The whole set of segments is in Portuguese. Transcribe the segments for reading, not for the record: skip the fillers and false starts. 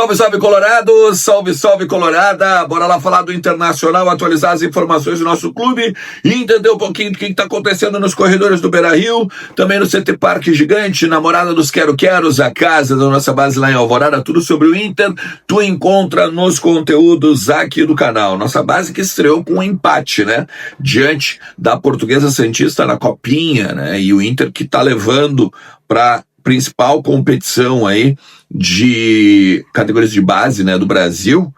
Salve, salve Colorado, salve, salve Colorada, bora lá falar do Internacional, atualizar as informações do nosso clube e entender um pouquinho do que está acontecendo nos corredores do Beira-Rio, também no CT Parque Gigante, na Morada dos Quero-Queros, a casa da nossa base lá em Alvorada, tudo sobre o Inter, tu encontra nos conteúdos aqui do canal. Nossa base que estreou com um empate, né, diante da Portuguesa Santista na Copinha, né, e o Inter que tá levando para principal competição aí de categorias de base, né, do Brasil,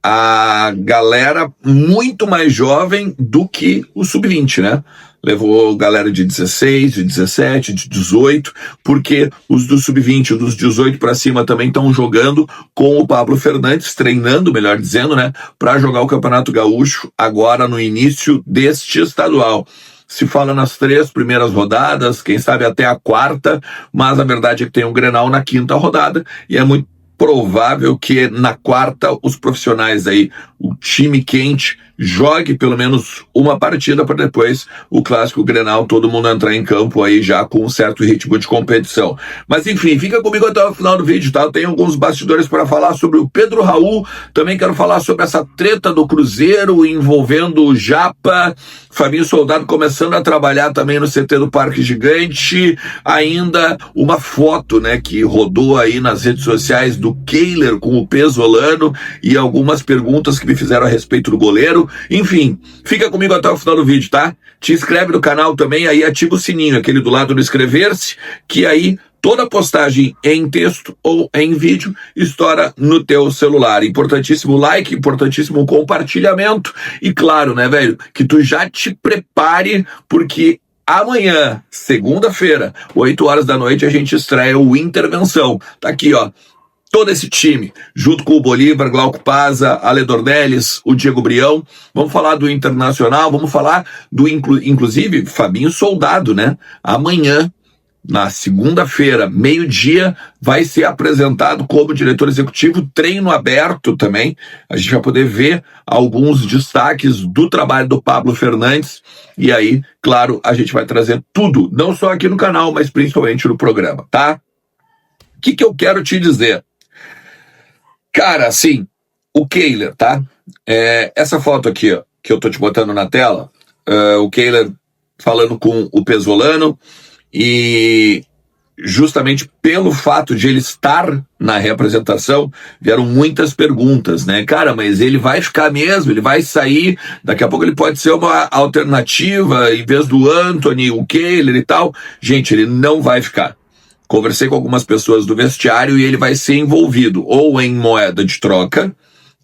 a galera muito mais jovem do que o sub-20, né? Levou galera de 16, de 17, de 18, porque os do sub-20 e dos 18 para cima também estão jogando com o Pablo Fernandes, treinando, melhor dizendo, né, para jogar o Campeonato Gaúcho agora no início deste estadual. Se fala nas 3 primeiras rodadas, quem sabe até a 4ª, mas a verdade é que tem um Grenal na 5ª rodada e é muito provável que na 4ª os profissionais aí, o time quente, jogue pelo menos uma partida para depois o clássico Grenal, todo mundo entrar em campo aí já com um certo ritmo de competição. Mas enfim, fica comigo até o final do vídeo, tá? Eu tenho alguns bastidores para falar sobre o Pedro Raul, também quero falar sobre essa treta do Cruzeiro envolvendo o Japa, Fabinho Soldado começando a trabalhar também no CT do Parque Gigante, ainda uma foto, né, que rodou aí nas redes sociais do Kehler com o Pesolano e algumas perguntas que me fizeram a respeito do goleiro. Enfim, fica comigo até o final do vídeo, tá? Te inscreve no canal também, aí ativa o sininho, aquele do lado do inscrever-se, que aí toda postagem em texto ou em vídeo estoura no teu celular. Importantíssimo like, importantíssimo compartilhamento e claro, né, velho, que tu já te prepare porque amanhã, segunda-feira, 8 horas da noite, a gente estreia o Intervenção. Tá aqui, ó. Todo esse time, junto com o Bolívar, Glauco Paza, Ale Dornelles, o Diego Brião, vamos falar do Internacional, vamos falar do, inclusive, Fabinho Soldado, né? Amanhã, na segunda-feira, meio-dia, vai ser apresentado como diretor executivo, treino aberto também. A gente vai poder ver alguns destaques do trabalho do Pablo Fernandes. E aí, claro, a gente vai trazer tudo, não só aqui no canal, mas principalmente no programa, tá? O que eu quero te dizer? Cara, assim, o Kehler, tá? Essa foto aqui, ó, que eu tô te botando na tela, o Kehler falando com o Pesolano, e justamente pelo fato de ele estar na representação, vieram muitas perguntas, né? Cara, mas ele vai ficar mesmo, ele vai sair, daqui a pouco ele pode ser uma alternativa, em vez do Antony, o Kehler e tal. Gente, ele não vai ficar. Conversei com algumas pessoas do vestiário e ele vai ser envolvido ou em moeda de troca,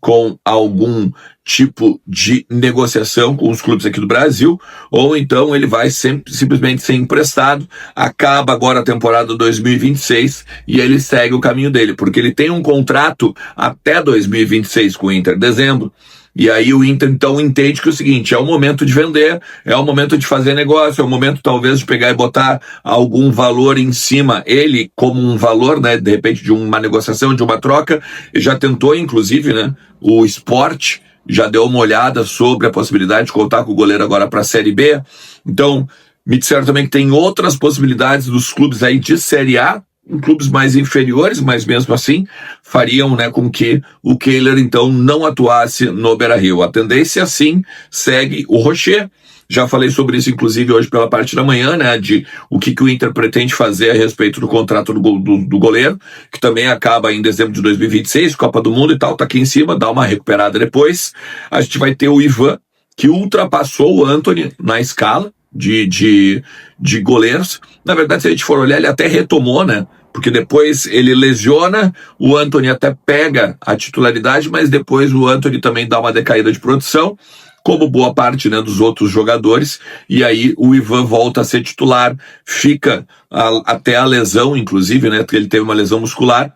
com algum tipo de negociação com os clubes aqui do Brasil, ou então ele vai simplesmente ser emprestado, acaba agora a temporada 2026 e ele segue o caminho dele, porque ele tem um contrato até 2026 com o Inter, dezembro. E aí o Inter, então, entende que é o seguinte, é o momento de vender, é o momento de fazer negócio, é o momento, talvez, de pegar e botar algum valor em cima. Ele, como um valor, né, de repente, de uma negociação, de uma troca, já tentou, inclusive, né, o Sport já deu uma olhada sobre a possibilidade de contar com o goleiro agora para a Série B. Então, me disseram também que tem outras possibilidades dos clubes aí de Série A, em clubes mais inferiores, mas mesmo assim fariam, né, com que o Kehler então não atuasse no Beira-Rio. A tendência sim segue o Rocher. Já falei sobre isso inclusive hoje pela parte da manhã, né, de o que o Inter pretende fazer a respeito do contrato do goleiro, que também acaba em dezembro de 2026, Copa do Mundo e tal, tá aqui em cima, dá uma recuperada depois. A gente vai ter o Ivan, que ultrapassou o Antony na escala de goleiros. Na verdade, se a gente for olhar, ele até retomou, né? Porque depois ele lesiona, o Antony até pega a titularidade, mas depois o Antony também dá uma decaída de produção, como boa parte, né, dos outros jogadores, e aí o Ivan volta a ser titular, fica até a lesão, inclusive, né, porque ele teve uma lesão muscular,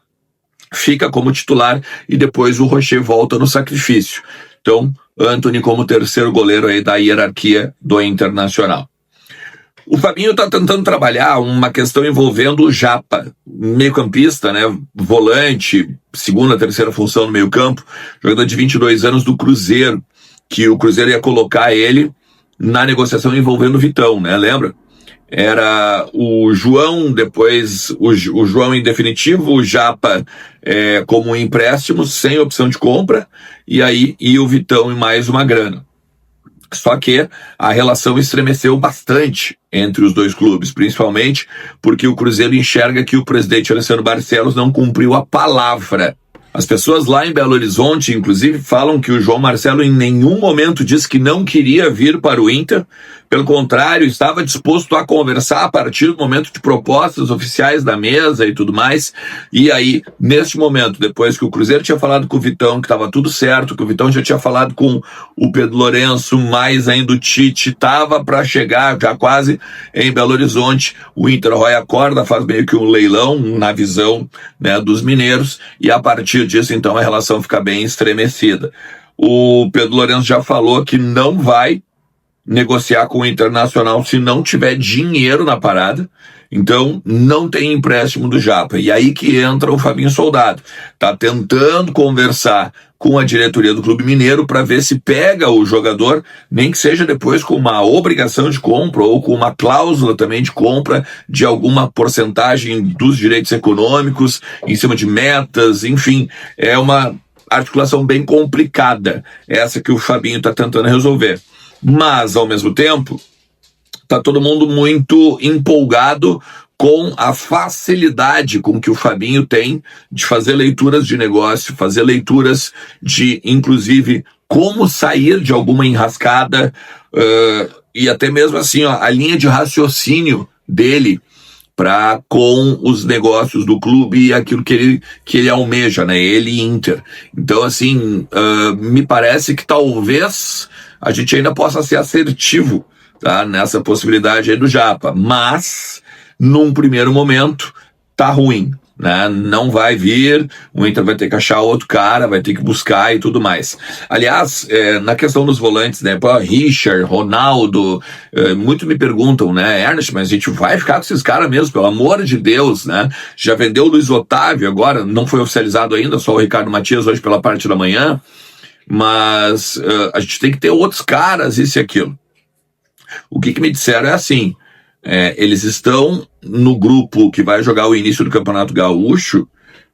fica como titular, e depois o Rocher volta no sacrifício. Então, Antony como terceiro goleiro aí da hierarquia do Internacional. O Fabinho tá tentando trabalhar uma questão envolvendo o Japa, meio-campista, né, volante, segunda, terceira função no meio-campo, jogador de 22 anos do Cruzeiro, que o Cruzeiro ia colocar ele na negociação envolvendo o Vitão, né, lembra? era o João, depois o João em definitivo, o Japa como um empréstimo, sem opção de compra, e aí o Vitão e mais uma grana. Só que a relação estremeceu bastante entre os dois clubes, principalmente porque o Cruzeiro enxerga que o presidente Alessandro Barcelos não cumpriu a palavra. As pessoas lá em Belo Horizonte, inclusive, falam que o João Marcelo em nenhum momento disse que não queria vir para o Inter. Pelo contrário, estava disposto a conversar a partir do momento de propostas oficiais da mesa e tudo mais. E aí, neste momento, depois que o Cruzeiro tinha falado com o Vitão, que estava tudo certo, que o Vitão já tinha falado com o Pedro Lourenço, mais ainda o Tite, estava para chegar já quase em Belo Horizonte, o Inter rói a corda, faz meio que um leilão na visão, né, dos mineiros, e a partir disso, então, a relação fica bem estremecida. O Pedro Lourenço já falou que não vai negociar com o Internacional se não tiver dinheiro na parada, então não tem empréstimo do Japa. E aí que entra o Fabinho Soldado. Tá tentando conversar com a diretoria do Clube Mineiro para ver se pega o jogador, nem que seja depois com uma obrigação de compra ou com uma cláusula também de compra de alguma porcentagem dos direitos econômicos, em cima de metas, enfim, é uma articulação bem complicada, essa que o Fabinho está tentando resolver. Mas, ao mesmo tempo, tá todo mundo muito empolgado com a facilidade com que o Fabinho tem de fazer leituras de negócio, fazer leituras de, inclusive, como sair de alguma enrascada, e até mesmo assim, ó, a linha de raciocínio dele para com os negócios do clube e aquilo que ele almeja, né? Ele e Inter. Então, assim, me parece que talvez a gente ainda possa ser assertivo, tá, nessa possibilidade aí do Japa, mas num primeiro momento tá ruim, né? Não vai vir, o Inter vai ter que achar outro cara, vai ter que buscar e tudo mais. Aliás, na questão dos volantes, né, pô, Richard, Ronaldo, muito me perguntam, né, Ernest, mas a gente vai ficar com esses caras mesmo, pelo amor de Deus, né? Já vendeu o Luiz Otávio agora, não foi oficializado ainda, só o Ricardo Matias hoje pela parte da manhã, mas a gente tem que ter outros caras, isso e aquilo. O que me disseram é assim, eles estão no grupo que vai jogar o início do Campeonato Gaúcho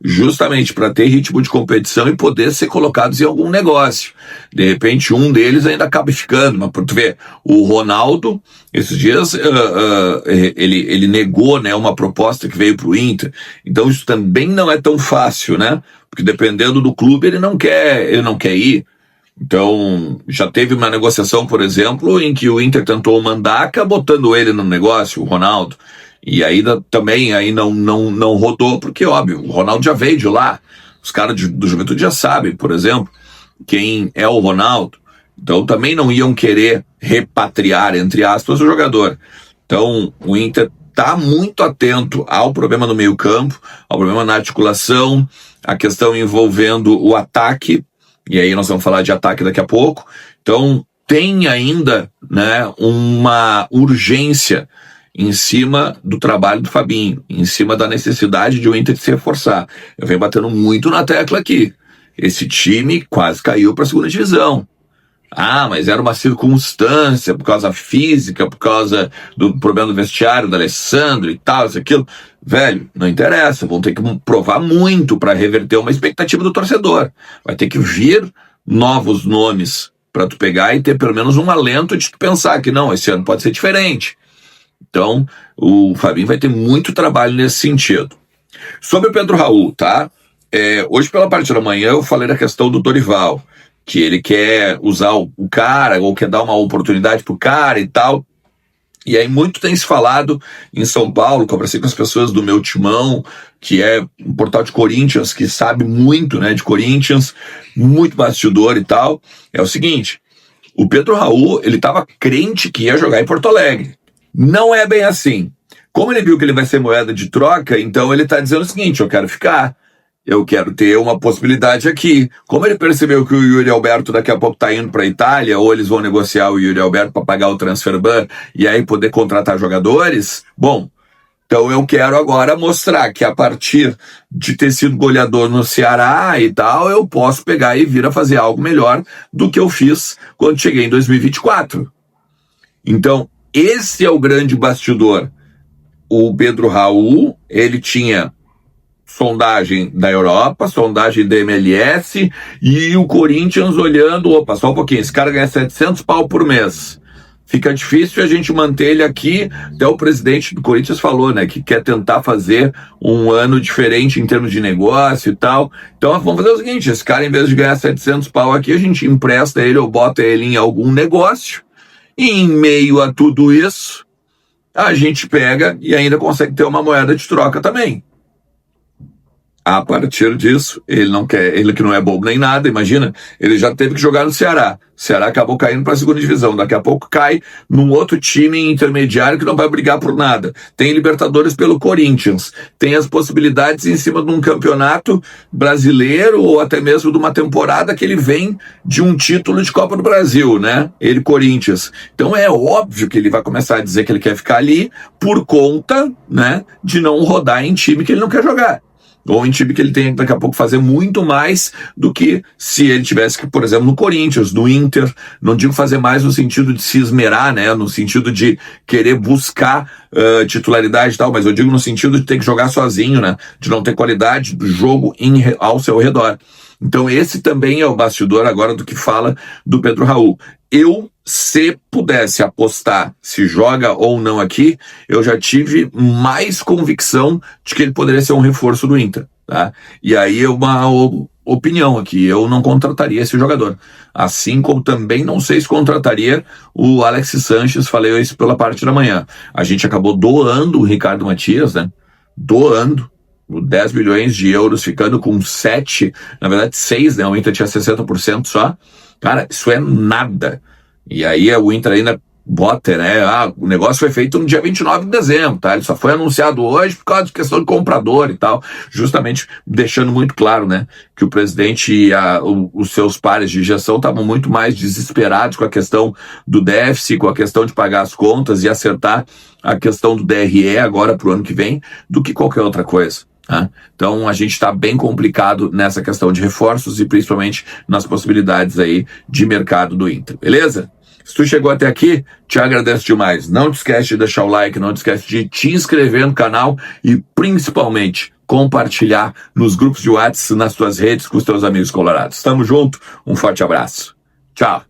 justamente para ter ritmo de competição e poder ser colocados em algum negócio. De repente um deles ainda acaba ficando, mas tu vê, o Ronaldo, esses dias ele negou, né, uma proposta que veio pro Inter, então isso também não é tão fácil, né, porque dependendo do clube ele não quer ir. Então, já teve uma negociação, por exemplo, em que o Inter tentou o Mandaca botando ele no negócio, o Ronaldo. E aí também aí não rodou, porque, óbvio, o Ronaldo já veio de lá. Os caras do Juventude já sabem, por exemplo, quem é o Ronaldo. Então, também não iam querer repatriar, entre aspas, o jogador. Então, o Inter está muito atento ao problema no meio-campo, ao problema na articulação, a questão envolvendo o ataque. E aí nós vamos falar de ataque daqui a pouco. Então, tem ainda, né, uma urgência em cima do trabalho do Fabinho, em cima da necessidade de o Inter se reforçar. Eu venho batendo muito na tecla aqui. Esse time quase caiu para a segunda divisão. Ah, mas era uma circunstância, por causa física, por causa do problema do vestiário, do Alessandro e tal, isso, aquilo. Velho, não interessa, vão ter que provar muito para reverter uma expectativa do torcedor. Vai ter que vir novos nomes para tu pegar e ter pelo menos um alento de tu pensar que não, esse ano pode ser diferente. Então, o Fabinho vai ter muito trabalho nesse sentido. Sobre o Pedro Raul, tá? Hoje pela parte da manhã eu falei da questão do Dorival, que ele quer usar o cara, ou quer dar uma oportunidade pro cara e tal. E aí muito tem se falado em São Paulo, conversei com as pessoas do meu timão, que é um portal de Corinthians, que sabe muito, né, de Corinthians, muito bastidor e tal. É o seguinte, o Pedro Raul, ele tava crente que ia jogar em Porto Alegre. Não é bem assim. Como ele viu que ele vai ser moeda de troca, então ele tá dizendo o seguinte, eu quero ficar. Eu quero ter uma possibilidade aqui. Como ele percebeu que o Yuri Alberto daqui a pouco tá indo para a Itália, ou eles vão negociar o Yuri Alberto para pagar o transfer ban e aí poder contratar jogadores, bom, então eu quero agora mostrar que a partir de ter sido goleador no Ceará e tal, eu posso pegar e vir a fazer algo melhor do que eu fiz quando cheguei em 2024. Então, esse é o grande bastidor. o Pedro Raul, ele tinha sondagem da Europa, sondagem da MLS, e o Corinthians olhando, opa, só um pouquinho, esse cara ganha 700 pau por mês. Fica difícil a gente manter ele aqui. Até o presidente do Corinthians falou, né, que quer tentar fazer um ano diferente em termos de negócio e tal. Então vamos fazer o seguinte, esse cara, em vez de ganhar 700 pau aqui, a gente empresta ele ou bota ele em algum negócio, e em meio a tudo isso, a gente pega e ainda consegue ter uma moeda de troca também. A partir disso, ele que não é bobo nem nada, imagina, ele já teve que jogar no Ceará. O Ceará acabou caindo para a segunda divisão. Daqui a pouco cai num outro time intermediário que não vai brigar por nada. Tem Libertadores pelo Corinthians. Tem as possibilidades em cima de um campeonato brasileiro ou até mesmo de uma temporada que ele vem de um título de Copa do Brasil, né? Ele, Corinthians. Então é óbvio que ele vai começar a dizer que ele quer ficar ali por conta, né, de não rodar em time que ele não quer jogar. Ou em time que ele tem daqui a pouco fazer muito mais do que se ele tivesse que, por exemplo, no Corinthians, no Inter, não digo fazer mais no sentido de se esmerar, né, no sentido de querer buscar titularidade e tal, mas eu digo no sentido de ter que jogar sozinho, né, de não ter qualidade do jogo ao seu redor. Então esse também é o bastidor agora do que fala do Pedro Raul. Eu, se pudesse apostar se joga ou não aqui, eu já tive mais convicção de que ele poderia ser um reforço do Inter, tá? E aí uma opinião aqui, eu não contrataria esse jogador. Assim como também não sei se contrataria o Alex Sanches, falei isso pela parte da manhã. A gente acabou doando o Ricardo Matias, né? Doando 10 milhões de euros, ficando com 7, na verdade 6, né? O Inter tinha 60% só. Cara, isso é nada. E aí o Inter ainda bota, né? O negócio foi feito no dia 29 de dezembro, tá? Ele só foi anunciado hoje por causa de questão de comprador e tal, justamente deixando muito claro, né, que o presidente e os seus pares de gestão estavam muito mais desesperados com a questão do déficit, com a questão de pagar as contas e acertar a questão do DRE agora pro ano que vem, do que qualquer outra coisa. Então a gente está bem complicado nessa questão de reforços e principalmente nas possibilidades aí de mercado do Inter, beleza? Se tu chegou até aqui, te agradeço demais. Não te esquece de deixar o like, não te esquece de te inscrever no canal e principalmente compartilhar nos grupos de WhatsApp, nas tuas redes com os teus amigos colorados. Tamo junto, um forte abraço. Tchau.